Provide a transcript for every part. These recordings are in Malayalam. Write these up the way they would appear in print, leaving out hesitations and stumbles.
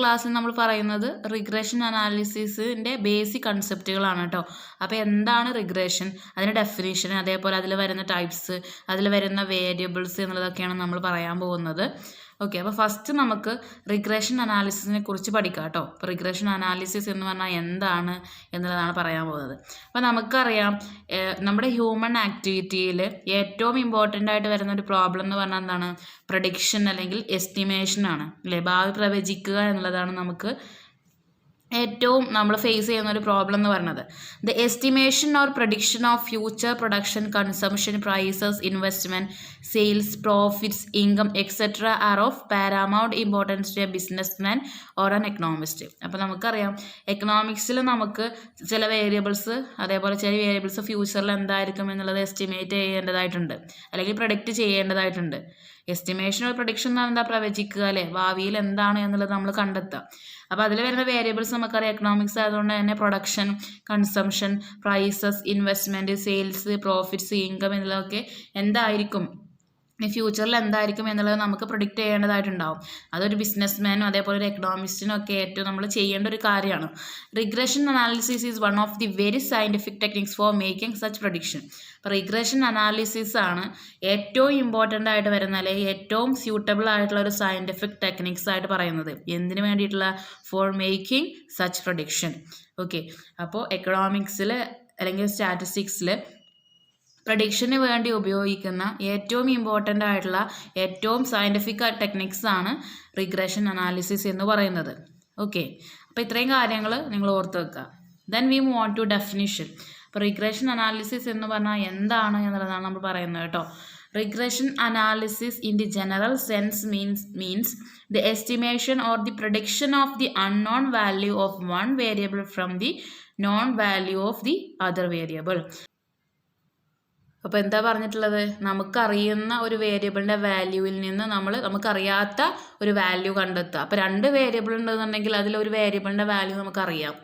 ക്ലാസ്സിൽ നമ്മൾ പറയുന്നത് റിഗ്രഷൻ അനാലിസിസിൻ്റെ ബേസിക് കൺസെപ്റ്റുകളാണ് കേട്ടോ. അപ്പോൾ എന്താണ് റിഗ്രഷൻ, അതിൻ്റെ ഡെഫിനിഷൻ, അതേപോലെ അതിൽ വരുന്ന ടൈപ്സ്, അതിൽ വരുന്ന വേരിയബിൾസ് എന്നുള്ളതൊക്കെയാണ് നമ്മൾ പറയാൻ പോകുന്നത്. ഓക്കെ, അപ്പോൾ ഫസ്റ്റ് നമുക്ക് റിഗ്രഷൻ അനാലിസിസിനെ കുറിച്ച് പഠിക്കാം കേട്ടോ. അപ്പോൾ റിഗ്രഷൻ അനാലിസിസ് എന്ന് പറഞ്ഞാൽ എന്താണ് എന്നുള്ളതാണ് പറയാൻ പോകുന്നത്. അപ്പോൾ നമുക്കറിയാം നമ്മുടെ ഹ്യൂമൻ ആക്ടിവിറ്റിയിൽ ഏറ്റവും ഇമ്പോർട്ടൻ്റ് ആയിട്ട് വരുന്ന ഒരു പ്രോബ്ലം എന്ന് പറഞ്ഞാൽ എന്താണ്? പ്രഡിക്ഷൻ അല്ലെങ്കിൽ എസ്റ്റിമേഷൻ ആണ് അല്ലേ? ഭാവി പ്രവചിക്കുക എന്നുള്ളതാണ് നമുക്ക് ഏറ്റവും നമ്മൾ ഫേസ് ചെയ്യുന്ന ഒരു പ്രോബ്ലം എന്ന് പറയുന്നത്. The estimation or prediction of future production, consumption, prices, investment, sales, profits, income etcetera are of paramount importance to a businessman or an economist. അപ്പോൾ നമുക്കറിയാം എക്കണോമിക്സിൽ നമുക്ക് ചില വേരിയബിൾസ്, അതേപോലെ ചില വേരിയബിൾസ് ഫ്യൂച്ചറിൽ എന്തായിരിക്കും എന്നുള്ളത് എസ്റ്റിമേറ്റ് ചെയ്യേണ്ടതായിട്ടുണ്ട് അല്ലെങ്കിൽ പ്രഡിക്റ്റ് ചെയ്യേണ്ടതായിട്ടുണ്ട്. എസ്റ്റിമേഷൻ ഓർ പ്രഡിക്ഷൻ എന്ന് പറഞ്ഞാൽ പ്രവചിക്കുക അല്ലേ, ഭാവിയിൽ എന്താണ് എന്നുള്ളത് നമ്മൾ കണ്ടെത്തുക. അപ്പോൾ അതിൽ വരുന്ന വേരിയബിൾസ് നമുക്കറിയാം എക്കണോമിക്സ് ആയതുകൊണ്ട് തന്നെ production, consumption, prices, investment, sales, profits, income എന്നുള്ളതൊക്കെ എന്തായിരിക്കും, ഫ്യൂച്ചറിൽ എന്തായിരിക്കും എന്നുള്ളത് നമുക്ക് പ്രിഡിക്റ്റ് ചെയ്യേണ്ടതായിട്ടുണ്ടാവും. അതൊരു ബിസിനസ്മാനും അതേപോലെ ഒരു എക്കണോമിസ്റ്റിനും ഒക്കെ ഏറ്റവും നമ്മൾ ചെയ്യേണ്ട ഒരു കാര്യമാണ്. Regression analysis is one of the very scientific techniques for making such prediction. അപ്പോൾ റിഗ്രഷൻ അനാലിസിസ് ആണ് ഏറ്റവും ഇമ്പോർട്ടൻ്റ് ആയിട്ട് വരുന്ന അല്ലെങ്കിൽ ഏറ്റവും സ്യൂട്ടബിൾ ആയിട്ടുള്ള ഒരു സയൻറ്റിഫിക് ടെക്നിക്സ് ആയിട്ട് പറയുന്നത്. എന്തിനു വേണ്ടിയിട്ടുള്ള? For making such prediction. Okay, അപ്പോൾ എക്കണോമിക്സിൽ അല്ലെങ്കിൽ സ്റ്റാറ്റിസ്റ്റിക്സിൽ പ്രഡിക്ഷന് വേണ്ടി ഉപയോഗിക്കുന്ന ഏറ്റവും ഇമ്പോർട്ടൻ്റ് ആയിട്ടുള്ള ഏറ്റവും സയൻറ്റിഫിക് ടെക്നിക്സ് ആണ് റിഗ്രഷൻ അനാലിസിസ് എന്ന് പറയുന്നത്. ഓക്കെ, അപ്പോൾ ഇത്രയും കാര്യങ്ങൾ നിങ്ങൾ ഓർത്ത് വെക്കുക. Then we move on to definition. അപ്പോൾ റിഗ്രഷൻ അനാലിസിസ് എന്ന് പറഞ്ഞാൽ എന്താണ് എന്നുള്ളതാണ് നമ്മൾ പറയുന്നത് കേട്ടോ. Regression analysis in the general sense means the estimation or the prediction of the unknown value of one variable from the known value of the other variable. അപ്പോൾ എന്താ പറഞ്ഞിട്ടുള്ളത്? നമുക്കറിയുന്ന ഒരു വേരിയബിളിൻ്റെ വാല്യൂവിൽ നിന്ന് നമുക്കറിയാത്ത ഒരു വാല്യൂ കണ്ടെത്തുക. അപ്പോൾ രണ്ട് വേരിയബിൾ ഉണ്ടെന്നുണ്ടെങ്കിൽ അതിലൊരു വേരിയബിളിൻ്റെ വാല്യൂ നമുക്കറിയാം,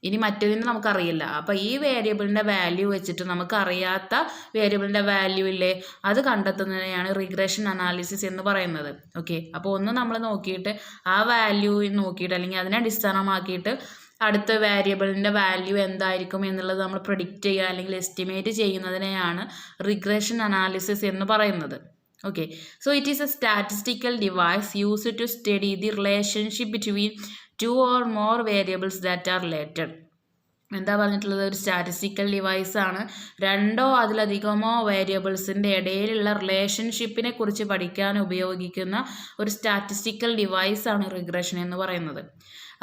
ഇനി മറ്റേതിന് നമുക്കറിയില്ല. അപ്പോൾ ഈ വേരിയബിളിൻ്റെ വാല്യൂ വെച്ചിട്ട് നമുക്കറിയാത്ത വേരിയബിളിൻ്റെ വാല്യൂ ഇല്ലേ, അത് കണ്ടെത്തുന്നതിനെയാണ് റിഗ്രഷൻ അനാലിസിസ് എന്ന് പറയുന്നത്. ഓക്കെ, അപ്പോൾ ഒന്ന് നമ്മൾ നോക്കിയിട്ട് ആ വാല്യൂ നോക്കിയിട്ട് അല്ലെങ്കിൽ അതിനെ അടിസ്ഥാനമാക്കിയിട്ട് അടുത്ത വേരിയബിളിൻ്റെ വാല്യൂ എന്തായിരിക്കും എന്നുള്ളത് നമ്മൾ പ്രിഡിക്റ്റ് ചെയ്യുക അല്ലെങ്കിൽ എസ്റ്റിമേറ്റ് ചെയ്യുന്നതിനെയാണ് റിഗ്രഷൻ അനാലിസിസ് എന്ന് പറയുന്നത്. Okay, so it is a statistical device used to study the relationship between two or more variables that are related. എന്താ പറഞ്ഞിട്ടുള്ളത്? ഒരു സ്റ്റാറ്റിസ്റ്റിക്കൽ ഡിവൈസ് ആണ്. രണ്ടോ അതിലധികമോ വേരിയബിൾസിൻ്റെ ഇടയിലുള്ള റിലേഷൻഷിപ്പിനെ കുറിച്ച് പഠിക്കാൻ ഉപയോഗിക്കുന്ന ഒരു സ്റ്റാറ്റിസ്റ്റിക്കൽ ഡിവൈസ് ആണ് റിഗ്രഷൻ എന്ന് പറയുന്നത്.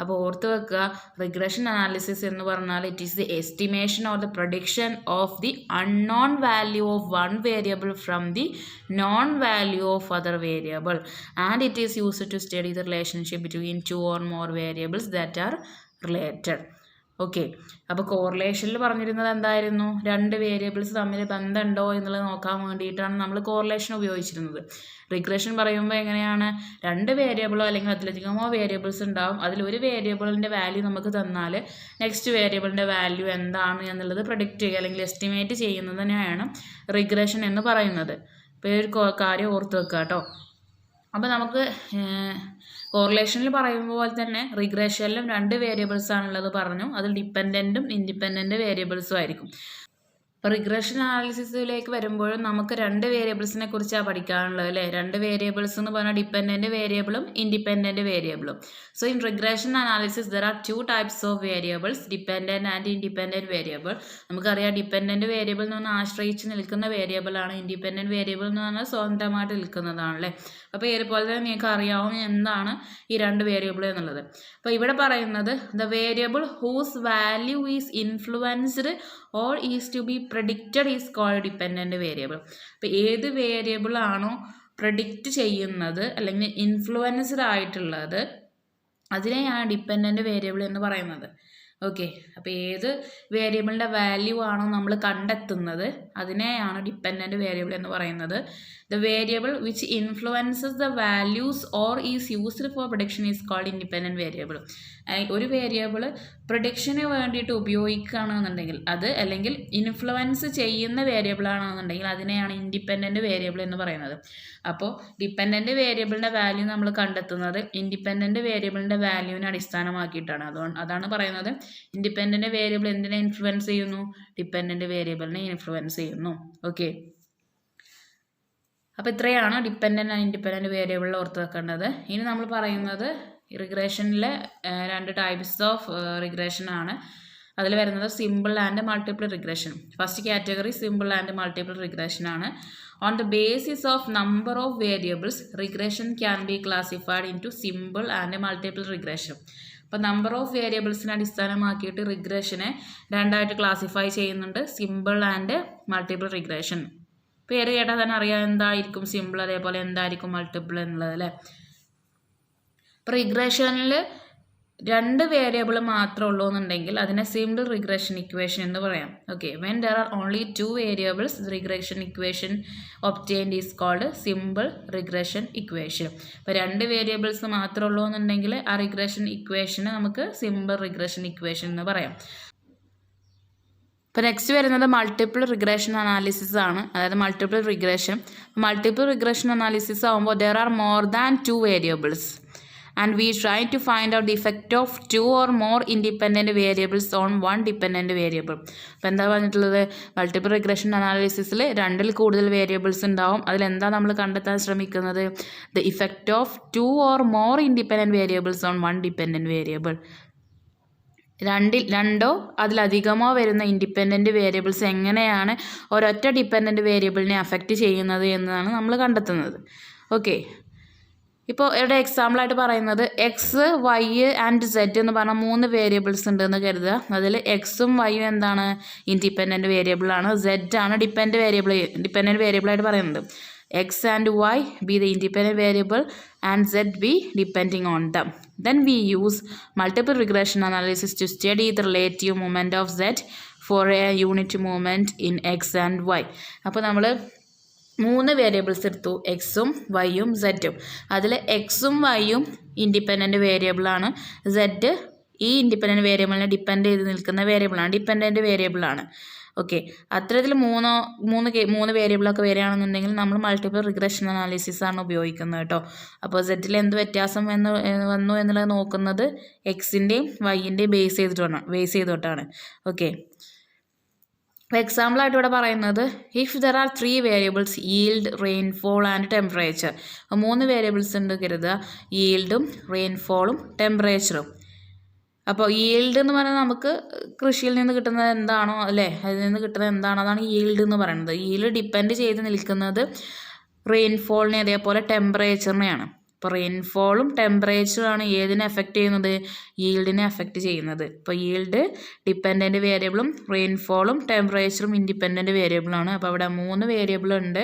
അപ്പോൾ ഓർത്ത് വെക്കുക, റിഗ്രഷൻ അനാലിസിസ് എന്ന് പറഞ്ഞാൽ it is the estimation or the prediction of the unknown value of one variable from the known value of other variable and it is used to study the relationship between two or more variables that are related. Okay, അപ്പോൾ കോറിലേഷനിൽ പറഞ്ഞിരുന്നത് എന്തായിരുന്നു? രണ്ട് വേരിയബിൾസ് തമ്മിൽ ബന്ധമുണ്ടോ എന്നുള്ളത് നോക്കാൻ വേണ്ടിയിട്ടാണ് നമ്മൾ കോറിലേഷൻ ഉപയോഗിച്ചിരുന്നത്. റിഗ്രഷൻ പറയുമ്പോൾ എങ്ങനെയാണ്? രണ്ട് വേരിയബിളോ അല്ലെങ്കിൽ അതിലധികമോ വേരിയബിൾസ് ഉണ്ടാവും, അതിലൊരു വേരിയബിളിൻ്റെ വാല്യൂ നമുക്ക് തന്നാൽ നെക്സ്റ്റ് വേരിയബിളിൻ്റെ വാല്യൂ എന്താണ് എന്നുള്ളത് പ്രഡിക്റ്റ് ചെയ്യുക അല്ലെങ്കിൽ എസ്റ്റിമേറ്റ് ചെയ്യുന്നതിനെയാണ് റിഗ്രഷൻ എന്ന് പറയുന്നത്. ഇപ്പോൾ ഈ ഒരു കാര്യം ഓർത്ത് വെക്കുക കേട്ടോ. അപ്പോൾ നമുക്ക് കോറിലേഷനിൽ പറയുമ്പോൾ പോലെ തന്നെ റിഗ്രഷനിലും രണ്ട് വേരിയബിൾസ് ആണുള്ളത് പറഞ്ഞു. അതിൽ ഡിപ്പെൻഡൻറ്റും ഇൻഡിപെൻഡൻറ്റ് വേരിയബിൾസും ആയിരിക്കും. അപ്പോൾ റിഗ്രഷൻ അനാലിസിസിലേക്ക് വരുമ്പോഴും നമുക്ക് രണ്ട് വേരിയബിൾസിനെ കുറിച്ചാണ് പഠിക്കാനുള്ളത് അല്ലേ. രണ്ട് വേരിയബിൾസ് എന്ന് പറഞ്ഞാൽ ഡിപ്പെൻഡൻറ്റ് വേരിയബിളും ഇൻഡിപെൻഡൻറ്റ് വേരിയബിളും. So in regression analysis there are two types of variables, dependent and independent variable. നമുക്കറിയാം ഡിപ്പെൻഡൻറ്റ് വേരിയബിൾ എന്ന് പറഞ്ഞാൽ ആശ്രയിച്ച് നിൽക്കുന്ന വേരിയബിളാണ്. ഇൻഡിപെൻഡൻറ്റ് വേരിയബിൾ എന്ന് പറഞ്ഞാൽ സ്വന്തമായിട്ട് നിൽക്കുന്നതാണല്ലേ. അപ്പോൾ ഇതുപോലെ തന്നെ നിങ്ങൾക്ക് അറിയാവുന്ന എന്താണ് ഈ രണ്ട് വേരിയബിൾ എന്നുള്ളത്. അപ്പോൾ ഇവിടെ പറയുന്നത് the variable whose value is influenced or is to be predicted is called dependent variable. അപ്പോൾ ഏത് വേരിയബിൾ ആണോ പ്രഡിക്റ്റ് ചെയ്യുന്നത് അല്ലെങ്കിൽ ഇൻഫ്ലുവൻസ്ഡ് ആയിട്ടുള്ളത് അതിനെയാണ് ഡിപ്പെൻഡൻറ്റ് വേരിയബിൾ എന്ന് പറയുന്നത്. ഓക്കെ, അപ്പോൾ ഏത് വേരിയബിളിൻ്റെ വാല്യൂ ആണോ നമ്മൾ കണ്ടെത്തുന്നത് അതിനെയാണ് ഡിപ്പെൻഡൻറ്റ് വേരിയബിൾ എന്ന് പറയുന്നത്. The variable which influences the values or is used for prediction is called independent variable. ഒരു വേരിയബിൾ പ്രൊഡിക്ഷന് വേണ്ടിയിട്ട് ഉപയോഗിക്കുകയാണെന്നുണ്ടെങ്കിൽ അത് അല്ലെങ്കിൽ ഇൻഫ്ലുവൻസ് ചെയ്യുന്ന വേരിയബിൾ ആണെന്നുണ്ടെങ്കിൽ അതിനെയാണ് ഇൻഡിപെൻഡൻറ്റ് വേരിയബിൾ എന്ന് പറയുന്നത്. അപ്പോൾ ഡിപ്പെൻഡൻറ്റ് വേരിയബിളിൻ്റെ വാല്യൂ നമ്മൾ കണ്ടെത്തുന്നത് ഇൻഡിപെൻഡൻറ്റ് വേരിയബിളിൻ്റെ വാല്യൂവിനെ അടിസ്ഥാനമാക്കിയിട്ടാണ്. അതാണ് പറയുന്നത് ഇൻഡിപെൻഡൻറ്റ് വേരിയബിൾ എന്തിനെ ഇൻഫ്ലുവൻസ് ചെയ്യുന്നു? ഡിപ്പെൻഡൻറ്റ് വേരിയബിളിനെ ഇൻഫ്ലുവൻസ് ചെയ്യുന്നു. ഓക്കെ, അപ്പോൾ ഇത്രയാണ് ഡിപ്പെൻഡൻറ്റ് ആൻഡ് ഇൻഡിപെൻഡൻറ്റ് വേരിയബിളിൽ ഓർത്ത് വെക്കേണ്ടത്. ഇനി നമ്മൾ പറയുന്നത് റിഗ്രഷനിലെ 2 ടൈപ്സ് ഓഫ് റിഗ്രഷൻ ആണ്. അതിൽ വരുന്നത് simple and multiple regression. First category simple and multiple regression ആണ്. On the basis of number of variables regression can be classified into simple and multiple regression. അപ്പോൾ നമ്പർ ഓഫ് വേരിയബിൾസിനെ അടിസ്ഥാനമാക്കിയിട്ട് റിഗ്രഷനെ 2ആയിട്ട് ക്ലാസിഫൈ ചെയ്യുന്നുണ്ട്, സിമ്പിൾ ആൻഡ് മൾട്ടിപ്പിൾ റിഗ്രഷൻ. പേര് കേട്ടാൽ തന്നെ അറിയാം എന്തായിരിക്കും സിമ്പിൾ, അതേപോലെ എന്തായിരിക്കും മൾട്ടിപ്പിൾ എന്നുള്ളത് അല്ലേ. ഇപ്പോൾ റിഗ്രഷനിൽ 2 വേരിയബിൾ മാത്രമേ ഉള്ളൂ എന്നുണ്ടെങ്കിൽ അതിനെ സിമ്പിൾ റിഗ്രഷൻ ഇക്വേഷൻ എന്ന് പറയാം. Okay, when there are only 2 variables regression equation obtained is called simple regression equation. ഇപ്പോൾ 2 വേരിയബിൾസ് മാത്രമേ ഉള്ളൂ എന്നുണ്ടെങ്കിൽ ആ റിഗ്രഷൻ ഇക്വേഷന് നമുക്ക് സിമ്പിൾ റിഗ്രഷൻ ഇക്വേഷൻ എന്ന് പറയാം. ഇപ്പോൾ നെക്സ്റ്റ് വരുന്നത് മൾട്ടിപ്പിൾ റിഗ്രഷൻ അനാലിസിസ് ആണ്. അതായത് മൾട്ടിപ്പിൾ റിഗ്രഷൻ അനാലിസിസ് ആകുമ്പോൾ there are more than 2 variables and we try to find out the effect of 2 or more independent variables on 1 dependent variable. അപ്പോൾ എന്താ പറഞ്ഞിട്ടുള്ളത്? മൾട്ടിപ്പിൾ റിഗ്രഷൻ അനാലിസിസിൽ 2ൽ കൂടുതൽ വേരിയബിൾസ് ഉണ്ടാവും. അതിലെന്താ നമ്മൾ കണ്ടെത്താൻ ശ്രമിക്കുന്നത്? The effect of 2 or more independent variables on 1 dependent variable. 2 അതിലധികമോ വരുന്ന ഇൻഡിപെൻഡൻറ്റ് വേരിയബിൾസ് എങ്ങനെയാണ് ഒരൊറ്റ ഡിപ്പെൻഡൻറ്റ് വേരിയബിളിനെ അഫക്റ്റ് ചെയ്യുന്നത് എന്നതാണ് നമ്മൾ കണ്ടെത്തുന്നത്. ഓക്കെ, ഇപ്പോൾ ഇവിടെ എക്സാമ്പിളായിട്ട് പറയുന്നത് എക്സ്, വൈ ആൻഡ് സെഡ് എന്ന് പറഞ്ഞാൽ 3 വേരിയബിൾസ് ഉണ്ടെന്ന് കരുതുക. അതിൽ എക്സും വൈയും എന്താണ്? ഇൻഡിപെൻഡൻറ്റ് വേരിയബിളാണ്. സെഡ് ആണ് ഡിപ്പെൻഡൻറ്റ് വേരിയബിളായിട്ട് പറയുന്നത്. X and Y be the independent variable and Z be depending on them. Then we use multiple regression analysis to study the relative moment of Z for a unit moment in X and Y. അപ്പോൾ നമ്മൾ 3 വേരിയബിൾസ് എടുത്തു, എക്സും വൈയും സെറ്റും. അതിൽ എക്സും വൈയും ഇൻഡിപെൻഡൻറ്റ് വേരിയബിളാണ്. സെഡ് ഈ ഇൻഡിപെൻഡൻറ്റ് വേരിയബിളിനെ ഡിപ്പെൻഡ് ചെയ്ത് നിൽക്കുന്ന വേരിയബിളാണ്, ഡിപ്പെൻഡൻറ്റ് വേരിയബിളാണ്. ഓക്കെ, അത്തരത്തിൽ 3 വേരിയബിളൊക്കെ വരികയാണെന്നുണ്ടെങ്കിൽ നമ്മൾ മൾട്ടിപ്പിൾ റിഗ്രഷൻ അനാലിസിസ് ആണ് ഉപയോഗിക്കുന്നത് കേട്ടോ. അപ്പോൾ സെറ്റിൽ എന്ത് വ്യത്യാസം വന്നു എന്നുള്ളത് നോക്കുന്നത് എക്സിൻ്റെയും വൈൻ്റെയും ബേസ് ചെയ്തിട്ടാണ്. ഓക്കെ, അപ്പോൾ എക്സാമ്പിളായിട്ട് ഇവിടെ പറയുന്നത് if there are 3 variables yield, rainfall and temperature. 3 variables ഉണ്ട് കരുതുക, ഈൽഡും റെയിൻഫോളും ടെമ്പറേച്ചറും. അപ്പോൾ ഈൽഡ് എന്ന് പറഞ്ഞാൽ നമുക്ക് കൃഷിയിൽ നിന്ന് കിട്ടുന്നത് എന്താണോ അല്ലേ, അതിൽ നിന്ന് കിട്ടുന്നത് എന്താണോ അതാണ് ഈൽഡ് എന്ന് പറയുന്നത്. ഈൽഡ് ഡിപ്പെൻഡ് ചെയ്ത് നിൽക്കുന്നത് റെയിൻഫോളിനെ അതേപോലെ ടെമ്പറേച്ചറിനെയാണ്. ഇപ്പോൾ റെയിൻഫോളും ടെമ്പറേച്ചറുമാണ് ഏതിനെ എഫക്റ്റ് ചെയ്യുന്നത്? ഈൽഡിനെ എഫക്റ്റ് ചെയ്യുന്നത്. ഇപ്പോൾ ഈൽഡ് ഡിപ്പെൻഡൻറ്റ് വേരിയബിളും റെയിൻഫോളും ടെമ്പറേച്ചറും ഇൻഡിപെൻഡൻറ്റ് വേരിയബിളാണ്. അപ്പോൾ അവിടെ 3 വേരിയബിൾ ഉണ്ട്.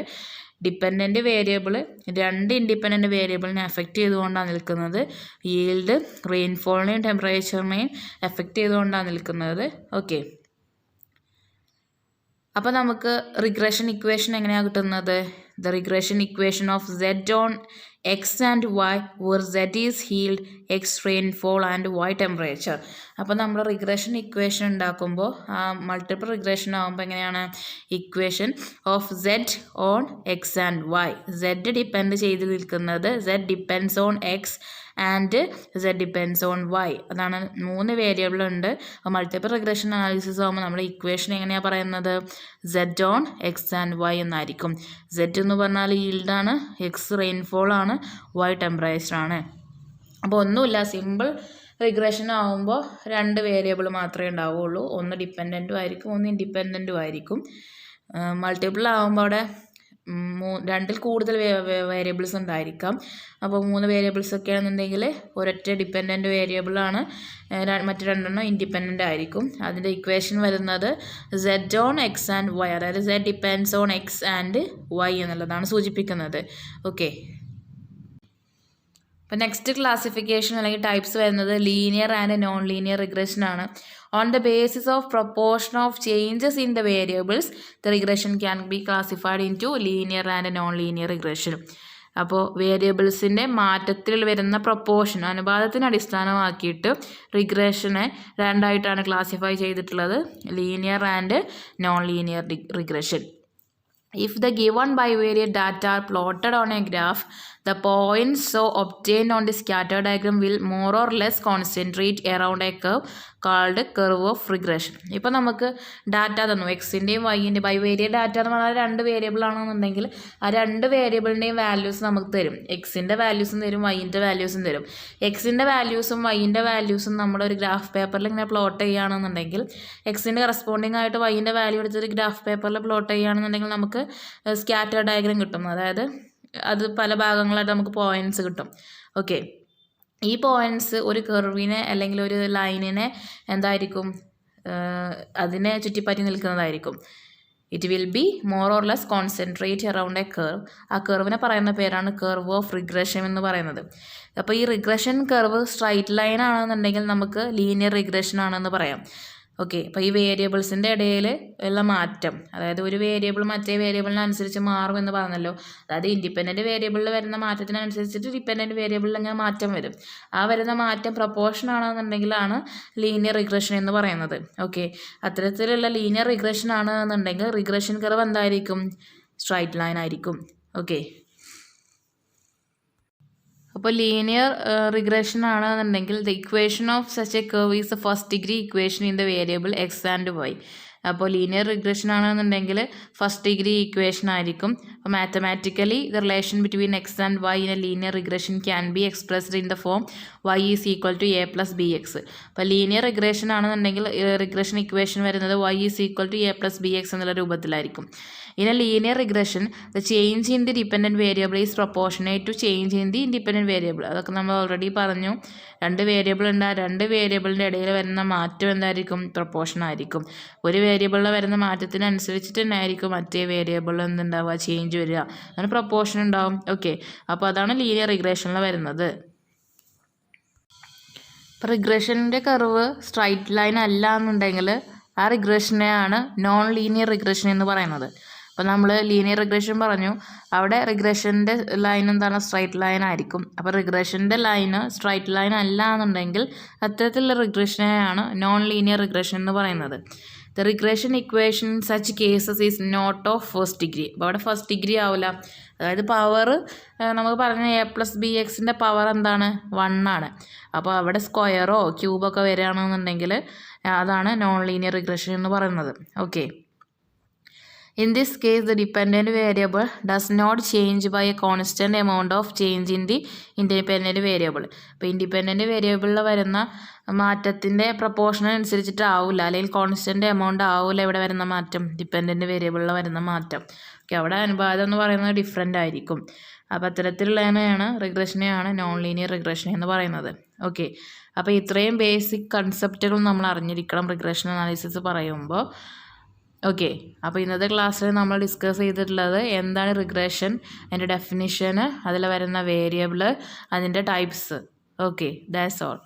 ഡിപ്പെൻഡൻറ്റ് വേരിയബിൾ 2 ഇൻഡിപെൻഡൻറ്റ് വേരിയബിളിനെ എഫക്റ്റ് ചെയ്തുകൊണ്ടാണ് നിൽക്കുന്നത്. ഈൽഡ് റെയിൻഫോളിനെയും ടെമ്പറേച്ചറിനെയും എഫക്റ്റ് ചെയ്തുകൊണ്ടാണ് നിൽക്കുന്നത്. ഓക്കെ, അപ്പോൾ നമുക്ക് റിഗ്രഷൻ ഇക്വേഷൻ എങ്ങനെയാണ് കിട്ടുന്നത്? The regression equation of Z on X and Y where Z is yield, X rainfall and Y temperature. അപ്പോൾ നമ്മൾ റിഗ്രഷൻ ഇക്വേഷൻ ഉണ്ടാക്കുമ്പോൾ മൾട്ടിപ്പിൾ റിഗ്രഷൻ ആകുമ്പോൾ എങ്ങനെയാണ്? Equation of Z on X and Y. Z depend ചെയ്ത് നിൽക്കുന്നത്, Z depends on X and Z depends on Y. അതാണ് 3 വേരിയബിൾ ഉണ്ട്. അപ്പോൾ മൾട്ടിപ്പിൾ റിഗ്രഷൻ അനാലിസിസ് ആകുമ്പോൾ നമ്മുടെ ഇക്വേഷൻ എങ്ങനെയാണ് പറയുന്നത്? Z on X and Y എന്നായിരിക്കും. സെഡ് എന്ന് പറഞ്ഞാൽ ഈൽഡാണ്, എക്സ് റെയിൻഫോളാണ്, വൈ ടെമ്പറേച്ചറാണ്. അപ്പോൾ ഒന്നുമില്ല, സിമ്പിൾ റിഗ്രഷൻ ആകുമ്പോൾ 2 വേരിയബിൾ മാത്രമേ ഉണ്ടാവുകയുള്ളൂ. ഒന്ന് ഡിപ്പെൻഡൻറ്റും ആയിരിക്കും, ഒന്ന് ഇൻഡിപെൻഡൻറ്റും ആയിരിക്കും. മൾട്ടിപ്പിൾ ആകുമ്പോൾ അവിടെ 2ൽ കൂടുതൽ വേരിയബിൾസ് ഉണ്ടായിരിക്കാം. അപ്പോൾ 3 വേരിയബിൾസ് ഒക്കെ ആണെന്നുണ്ടെങ്കിൽ ഒരൊറ്റ ഡിപ്പെൻഡൻറ്റ് വേരിയബിളാണ്, മറ്റ് 2 ഇൻഡിപെൻഡൻ്റ് ആയിരിക്കും. അതിൻ്റെ ഇക്വേഷൻ വരുന്നത് Z on X and Y, അതായത് Z depends on X and Y എന്നുള്ളതാണ് സൂചിപ്പിക്കുന്നത്. ഓക്കെ, അപ്പോൾ നെക്സ്റ്റ് ക്ലാസിഫിക്കേഷൻ അല്ലെങ്കിൽ ടൈപ്സ് വരുന്നത് linear and non linear regression ആണ്. On the basis of proportion of changes in the variables the regression can be classified into linear and non linear regression. അപ്പോൾ വേരിയബിൾസിൻ്റെ മാറ്റത്തിൽ വരുന്ന പ്രൊപ്പോർഷൻ അനുപാതത്തിന് അടിസ്ഥാനമാക്കിയിട്ട് റിഗ്രഷനെ രണ്ടായിട്ടാണ് ക്ലാസിഫൈ ചെയ്തിട്ടുള്ളത്, linear and non linear regression. If the given bivariate data are plotted on a graph, the points so obtained on the scatter diagram will more or less concentrate around a curve called curve of regression. ഇപ്പോൾ നമുക്ക് ഡാറ്റ തന്നു, എക്സിൻ്റെയും വൈൻ്റെയും ബൈവേരിയറ്റ് ഡാറ്റ എന്ന് പറഞ്ഞാൽ 2 വേരിയബിൾ ആണെന്നുണ്ടെങ്കിൽ ആ 2 വേരിയബിളിൻ്റെയും വാല്യൂസ് നമുക്ക് തരും. എക്സിൻ്റെ വാല്യൂസും തരും, വൈൻ്റെ വാല്യൂസും തരും. എക്സിൻ്റെ വാല്യൂസും വൈൻ്റെ വാല്യൂസും നമ്മുടെ ഒരു ഗ്രാഫ് പേപ്പറിൽ ഇങ്ങനെ പ്ലോട്ട് ചെയ്യുകയാണെന്നുണ്ടെങ്കിൽ എക്സിൻ്റെ കറസ്പോണ്ടിങ് ആയിട്ട് വൈൻ്റെ വാല്യൂ എടുത്തിട്ട് ഗ്രാഫ് പേപ്പറിൽ പ്ലോട്ട് ചെയ്യുകയാണെന്നുണ്ടെങ്കിൽ നമുക്ക് സ്കാറ്റർ ഡയഗ്രം കിട്ടും. അതായത് അത് പല ഭാഗങ്ങളായിട്ട് നമുക്ക് പോയിൻറ്റ്സ് കിട്ടും. ഓക്കെ, ഈ പോയിൻറ്റ്സ് ഒരു കർവിനെ അല്ലെങ്കിൽ ഒരു ലൈനിനെ എന്തായിരിക്കും, അതിനെ ചുറ്റിപ്പറ്റി നിൽക്കുന്നതായിരിക്കും. It will be more or less concentrate around a curve. ആ കർവിനെ പറയുന്ന പേരാണ് കർവ് ഓഫ് റിഗ്രഷൻ എന്ന് പറയുന്നത്. അപ്പോൾ ഈ റിഗ്രഷൻ കർവ് സ്ട്രൈറ്റ് ലൈൻ ആണെന്നുണ്ടെങ്കിൽ നമുക്ക് ലീനിയർ റിഗ്രഷൻ ആണെന്ന് പറയാം. ഓക്കെ, അപ്പോൾ ഈ വേരിയബിൾസിൻ്റെ ഇടയിൽ ഉള്ള മാറ്റം, അതായത് ഒരു വേരിയബിൾ മറ്റേ വേരിയബിളിനനുസരിച്ച് മാറും എന്ന് പറഞ്ഞല്ലോ. അതായത് ഇൻഡിപെൻഡൻറ്റ് വേരിയബിളിൽ വരുന്ന മാറ്റത്തിനനുസരിച്ചിട്ട് ഡിപെൻഡൻറ്റ് വേരിയബിളിൽ അങ്ങനെ മാറ്റം വരും. ആ വരുന്ന മാറ്റം പ്രൊപ്പോർഷൻ ആണെന്നുണ്ടെങ്കിലാണ് ലീനിയർ റിഗ്രഷൻ എന്ന് പറയുന്നത്. ഓക്കെ, അത്തരത്തിലുള്ള ലീനിയർ റിഗ്രഷൻ ആണെന്നുണ്ടെങ്കിൽ റിഗ്രഷൻ കർവ് എന്തായിരിക്കും, സ്ട്രൈറ്റ് ലൈൻ ആയിരിക്കും. ഓക്കെ, അപ്പോൾ ലീനിയർ റിഗ്രഷൻ ആണെന്നുണ്ടെങ്കിൽ the equation of such a curve is a first degree equation in the variable X and Y. അപ്പോൾ ലീനിയർ റിഗ്രഷൻ ആണെന്നുണ്ടെങ്കിൽ ഫസ്റ്റ് ഡിഗ്രി ഇക്വേഷൻ ആയിരിക്കും. അപ്പോൾ mathematically the relation between X and Y in a linear regression can be expressed in the form Y is equal to A plus B X. അപ്പോൾ ലീനിയർ റിഗ്രഷൻ ആണെന്നുണ്ടെങ്കിൽ റിഗ്രഷൻ ഇക്വേഷൻ വരുന്നത് Y is equal to A plus B X എന്നുള്ള രൂപത്തിലായിരിക്കും. In a linear regression, the change in the dependent variable is proportionate to change in the independent variable. അതൊക്കെ നമ്മൾ ഓൾറെഡി പറഞ്ഞു. 2 വേരിയബിൾ ഉണ്ട്, ആ 2 വേരിയബിളിൻ്റെ ഇടയിൽ വരുന്ന മാറ്റം എന്തായിരിക്കും, പ്രൊപ്പോർഷൻ ആയിരിക്കും. ഒരു വേരിയബിളിൽ വരുന്ന മാറ്റത്തിനനുസരിച്ചിട്ട് തന്നെ ആയിരിക്കും മറ്റേ വേരിയബിളിൽ എന്തുണ്ടാവുക, ചേഞ്ച് വരിക, അങ്ങനെ പ്രൊപ്പോർഷൻ ഉണ്ടാവും. ഓക്കെ, അപ്പോൾ അതാണ് ലീനിയർ റിഗ്രഷനിൽ വരുന്നത്. ഇപ്പോൾ റിഗ്രഷൻ്റെ കർവ് സ്ട്രൈറ്റ് ലൈൻ അല്ല എന്നുണ്ടെങ്കിൽ ആ റിഗ്രഷനെയാണ് നോൺ ലീനിയർ റിഗ്രഷൻ എന്ന് പറയുന്നത്. അപ്പോൾ നമ്മൾ ലീനിയർ റിഗ്രഷൻ പറഞ്ഞു, അവിടെ റിഗ്രഷൻ്റെ ലൈൻ എന്താണ്, സ്ട്രൈറ്റ് ലൈൻ ആയിരിക്കും. അപ്പോൾ റിഗ്രഷൻ്റെ ലൈന് സ്ട്രൈറ്റ് ലൈൻ അല്ല എന്നുണ്ടെങ്കിൽ അത്തരത്തിലുള്ള റിഗ്രഷനെയാണ് നോൺ ലീനിയർ റിഗ്രഷൻ എന്ന് പറയുന്നത്. The regression equation such cases is not of first degree. അപ്പോൾ അവിടെ ഫസ്റ്റ് ഡിഗ്രി ആവില്ല. അതായത് പവർ നമുക്ക് പറഞ്ഞ എ പ്ലസ് ബി എക്സിൻ്റെ പവർ എന്താണ്, 1 ആണ്. അപ്പോൾ അവിടെ സ്ക്വയറോ ക്യൂബൊക്കെ വരികയാണെന്നുണ്ടെങ്കിൽ അതാണ് നോൺ ലീനിയർ റിഗ്രഷൻ എന്ന് പറയുന്നത്. Okay, in this case the dependent variable does not change by a constant amount of change in the independent variable. അപ്പോൾ ഇൻഡിപെൻഡൻറ്റ് വേരിയബിളിൽ വരുന്ന മാറ്റത്തിൻ്റെ പ്രൊപ്പോർഷനനുസരിച്ചിട്ട് ആവില്ല, അല്ലെങ്കിൽ കോൺസ്റ്റൻ്റ് എമൗണ്ട് ആവില്ല ഇവിടെ വരുന്ന മാറ്റം, ഡിപ്പെൻഡൻറ്റ് വേരിയബിളിൽ വരുന്ന മാറ്റം. ഓക്കെ, അവിടെ അനുപാതം എന്ന് പറയുന്നത് ഡിഫറെൻ്റ് ആയിരിക്കും. അപ്പോൾ അത്തരത്തിലുള്ളതിനെയാണ് റിഗ്രഷനെയാണ് നോൺ ലീനിയർ റിഗ്രഷൻ എന്ന് പറയുന്നത്. ഓക്കെ, അപ്പോൾ ഇത്രയും ബേസിക് കൺസെപ്റ്റുകൾ നമ്മൾ അറിഞ്ഞിരിക്കണം റിഗ്രഷൻ അനാലിസിസ് പറയുമ്പോൾ. ഓക്കെ, അപ്പോൾ ഇന്നത്തെ ക്ലാസ്സിൽ നമ്മൾ ഡിസ്കസ് ചെയ്തിട്ടുള്ളത് എന്താണ് റിഗ്രഷൻ, അതിൻ്റെ ഡെഫിനിഷന്, അതിൽ വരുന്ന വേരിയബിൾ, അതിൻ്റെ ടൈപ്സ്. Okay, that's all.